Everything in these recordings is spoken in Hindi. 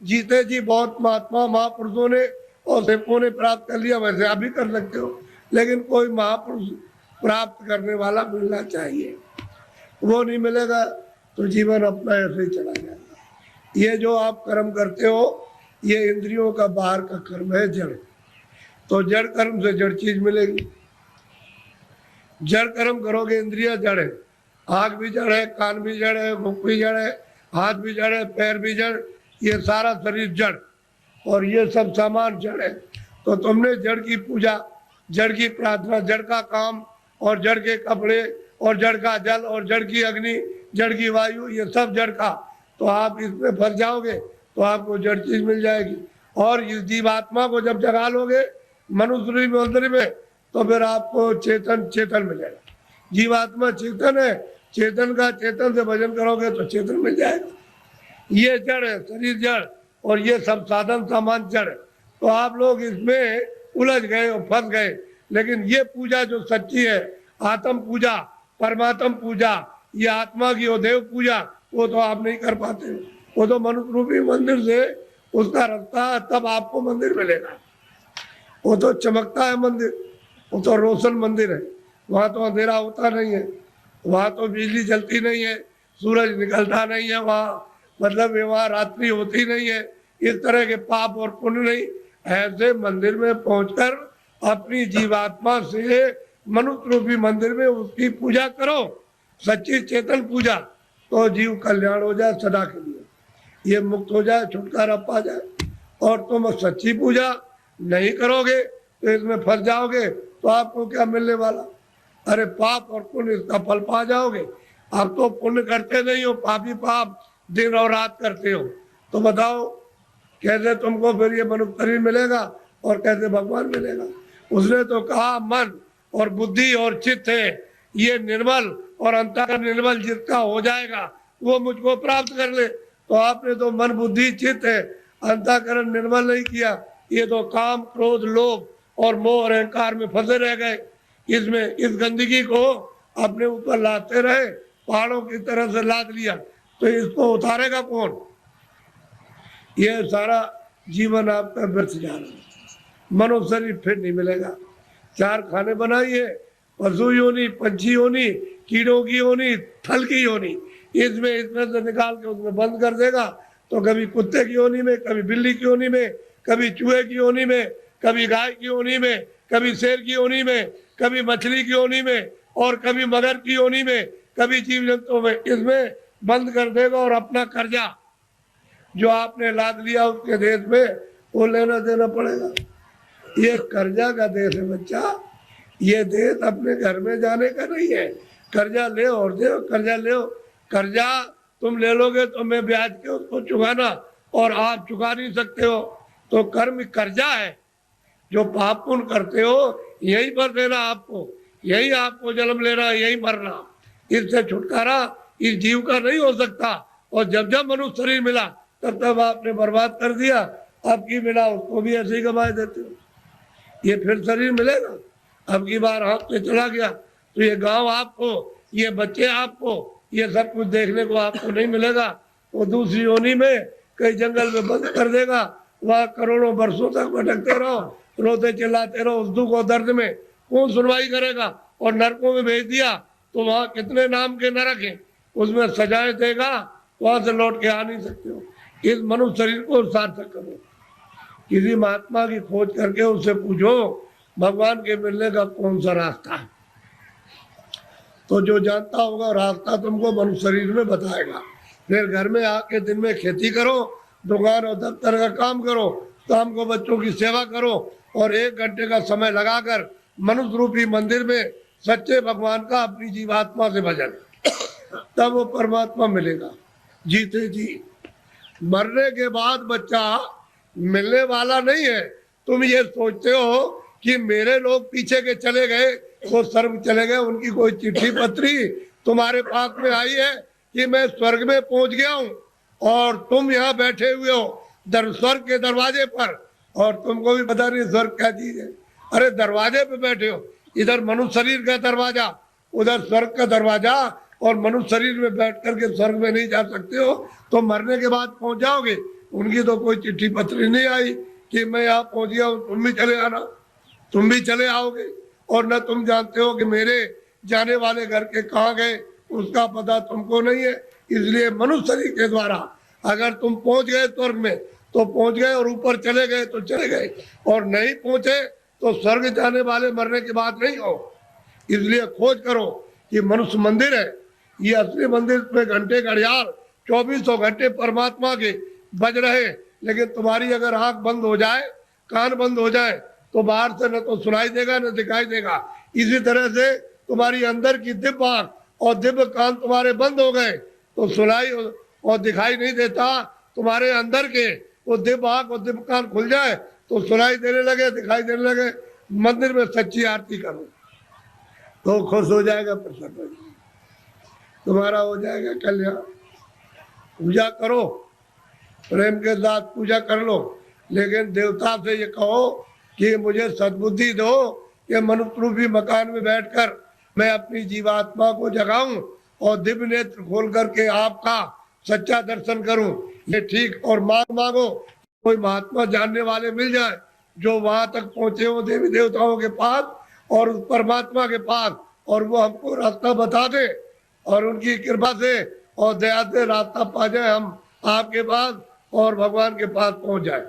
जीते जी बहुत महात्मा महापुरुषों ने और सेवकों ने प्राप्त कर लिया, वैसे आप भी कर सकते हो, लेकिन कोई महापुरुष प्राप्त करने वाला मिलना चाहिए। वो नहीं मिलेगा तो जीवन अपना ऐसे ही चला जाएगा। ये जो आप कर्म करते हो ये इंद्रियों का बाहर का कर्म है, जड़। तो जड़ कर्म से जड़ चीज मिलेगी। जड़ कर्म करोगे, इंद्रिया जड़ है, आँख भी जड़ है, कान भी जड़ है, मुख भी जड़ है, हाथ भी जड़ है, पैर भी जड़, ये सारा शरीर जड़ और ये सब सामान जड़ है। तो तुमने जड़ की पूजा, जड़ की प्रार्थना, जड़ का काम और जड़ के कपड़े और जड़ का जल और जड़ की अग्नि, जड़ की वायु, ये सब जड़ का, तो आप इसमें फंस जाओगे तो आपको जड़ चीज मिल जाएगी। और इस जीवात्मा को जब जगा लोगे मनुष्य मंदिर में तो फिर आपको चेतन चेतन मिलेगा। जीवात्मा चेतन है, चेतन का चेतन से भजन करोगे तो चेतन मिल जाएगा। ये जड़ है, शरीर जड़ और ये सब साधन सामान जड़ है। तो आप लोग इसमें उलझ गए और फंस गए। लेकिन ये पूजा जो सच्ची है, आत्म पूजा, परमात्म पूजा, ये आत्मा की और देव पूजा, वो तो आप नहीं कर पाते। वो तो मनुष्य रूपी मंदिर से उसका रास्ता, तब आपको मंदिर मिलेगा। वो तो चमकता है मंदिर, वो तो रोशन मंदिर है, वहाँ तो अंधेरा होता नहीं है, वहाँ तो बिजली जलती नहीं है, सूरज निकलता नहीं है वहाँ, मतलब वहाँ रात्रि होती नहीं है, इस तरह के पाप और पुण्य नहीं। ऐसे मंदिर में पहुंचकर अपनी जीवात्मा से मनुष्य रूपी मंदिर में उसकी पूजा करो, सच्ची चेतन पूजा, तो जीव कल्याण हो जाए सदा के लिए, ये मुक्त हो जाए, छुटकारा पा जाए। और तुम सच्ची पूजा नहीं करोगे तो इसमें फंस जाओगे, तो आपको क्या मिलने वाला? अरे पाप और पुण्य इसका फल पा जाओगे। आप तो पुण्य करते नहीं हो, पापी पाप दिन और रात करते हो, तो बताओ कैसे तुमको फिर ये मनुष्य शरीर मिलेगा और कैसे भगवान मिलेगा? उसने तो कहा मन और बुद्धि और चित्त है ये निर्मल, और अंतःकरण निर्मल जिसका हो जाएगा वो मुझको प्राप्त कर ले। तो आपने तो मन बुद्धि चित्त है, अंतःकरण निर्मल नहीं किया, ये तो काम क्रोध लोभ और मोह और अहंकार में फंसे रह गए। इसमें इस गंदगी को अपने ऊपर लाते रहे, पहाड़ों की तरह से लाद लिया, तो इसको उतारेगा कौन? ये सारा जीवन आपका व्यर्थ जा रहा है। मनुष्य शरीर फिर नहीं मिलेगा। चार खाने बनाइए, पशु योनि, पंछी योनि, कीड़ों की योनि, थल की योनि, इसमें से निकाल के उसमें बंद कर देगा, तो कभी कुत्ते की योनि में, कभी बिल्ली की योनि में, कभी चूहे की योनि में, कभी गाय की योनि में, कभी शेर की योनि में, कभी मछली की योनि में, और कभी मगर की योनि में, कभी जीव जंतुओं में, इसमें बंद कर देगा। और अपना कर्जा जो आपने लाद लिया उसके देश में वो लेना देना पड़ेगा। ये कर्जा का देश है बच्चा, ये देश अपने घर में जाने का नहीं है। कर्जा ले और दे, कर्जा ले, कर्जा तुम ले लोगे तो मैं ब्याज के उसको चुकाना, और आप चुका नहीं सकते हो, तो कर्म कर्जा है। जो पाप पुण्य करते हो यहीं पर देना आपको, यही आपको जन्म लेना, यही मरना। इससे छुटकारा इस जीव का नहीं हो सकता। और जब जब मनुष्य शरीर मिला तब तब आपने बर्बाद कर दिया, आपकी मिला उसको भी ऐसे ही गंवाए देते हो। ये फिर शरीर मिलेगा? अब की बार हाथ से चला गया तो ये गांव आपको, ये बच्चे आपको, ये सब कुछ देखने को आपको नहीं मिलेगा। वो दूसरी योनि में कई जंगल में बंद कर देगा, वहाँ करोड़ों वर्षों तक भटकते रहो, रोते चिल्लाते रहो उस दुख और दर्द में, कौन सुनवाई करेगा? और नरकों में भेज दिया तो वहाँ कितने नाम के नरक हैं, उसमें सजाएं देगा, वहां से लौट के आ नहीं सकते हो। इस मनुष्य शरीर को सार्थक करो, किसी महात्मा की खोज करके उससे पूछो भगवान के मिलने का कौन सा रास्ता है, तो जो जानता होगा रास्ता तुमको मनुष्य शरीर में बताएगा। फिर घर में आके दिन में खेती करो, दुकान और दफ्तर का काम करो, शाम को बच्चों की सेवा करो, और 1 घंटे का समय लगाकर मनुष्य रूपी मंदिर में सच्चे भगवान का अपनी जीवात्मा से भजन, तब वो परमात्मा मिलेगा जीते जी। मरने के बाद बच्चा मिलने वाला नहीं है। तुम ये सोचते हो कि मेरे लोग पीछे के चले गए, वो स्वर्ग चले गए, उनकी कोई चिट्ठी पत्री तुम्हारे पास में आई है कि मैं स्वर्ग में पहुंच गया हूँ, और तुम यहाँ बैठे हुए हो स्वर्ग के दरवाजे पर, और तुमको भी पता नहीं स्वर्ग क्या चीज है। अरे दरवाजे पे बैठे हो, इधर मनुष्य शरीर का दरवाजा, उधर स्वर्ग का दरवाजा, और मनुष्य शरीर में बैठ करके स्वर्ग में नहीं जा सकते हो, तो मरने के बाद पहुंच जाओगे। उनकी तो कोई चिट्ठी पत्री नहीं आई कि मैं यहाँ पहुंच गया हूँ, तुम भी चले आना। तुम भी चले आओगे और न तुम जानते हो कि मेरे जाने वाले घर के कहाँ गए, उसका पता तुमको नहीं है। इसलिए मनुष्य शरीर के द्वारा अगर तुम पहुंच गए स्वर्ग में तो पहुंच गए, और ऊपर चले गए तो चले गए, और नहीं पहुंचे तो स्वर्ग जाने वाले मरने की बात नहीं हो। इसलिए खोज करो कि मनुष्य मंदिर है, ये असली मंदिर में घंटे घड़ियाल 2400 घंटे परमात्मा के बज रहे। लेकिन तुम्हारी अगर आंख बंद हो जाए, कान बंद हो जाए, तो बाहर से न तो सुनाई देगा न दिखाई देगा। इसी तरह से तुम्हारी अंदर की दिव्य आंख और दिव्य कान तुम्हारे बंद हो गए तो सुनाई और दिखाई नहीं देता। तुम्हारे अंदर के वो दिव्य आंख और दिव्य कान खुल जाए तो सुनाई देने लगे, दिखाई देने लगे। मंदिर में सच्ची आरती करो तो खुश हो जाएगा, प्रसन्न हो जाएगा, तुम्हारा हो जाएगा कल्याण। पूजा करो, प्रेम के साथ पूजा कर लो, लेकिन देवता से ये कहो कि मुझे सद्बुद्धि दो कि मनुष्य रूपी मकान में बैठकर मैं अपनी जीवात्मा को जगाऊं और दिव्य नेत्र खोल करके आपका सच्चा दर्शन करूं। ये ठीक। और मांगो कोई महात्मा जानने वाले मिल जाए जो वहां तक पहुंचे हो देवी देवताओं के पास और उस परमात्मा के पास, और वो हमको रास्ता बता दे और उनकी कृपा से और दया से रास्ता पा जाए, हम आपके पास और भगवान के पास पहुंच जाए।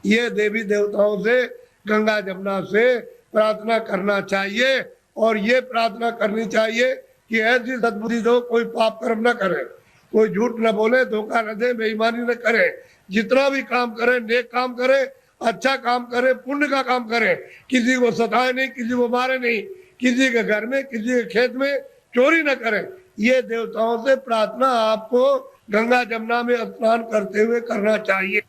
ये देवी देवताओं से, गंगा जमुना से प्रार्थना करना चाहिए। और ये प्रार्थना करनी चाहिए कि ऐसी सद्बुद्धि दो, कोई पाप कर्म न करे, कोई झूठ न बोले, धोखा न दे, बेईमानी न करे। जितना भी काम करे, नेक काम करे, अच्छा काम करे, पुण्य का काम करे, किसी को सताए नहीं, किसी को मारे नहीं, किसी के घर में, किसी के खेत में चोरी न करे। ये देवताओं से प्रार्थना आपको गंगा जमुना में स्नान करते हुए करना चाहिए।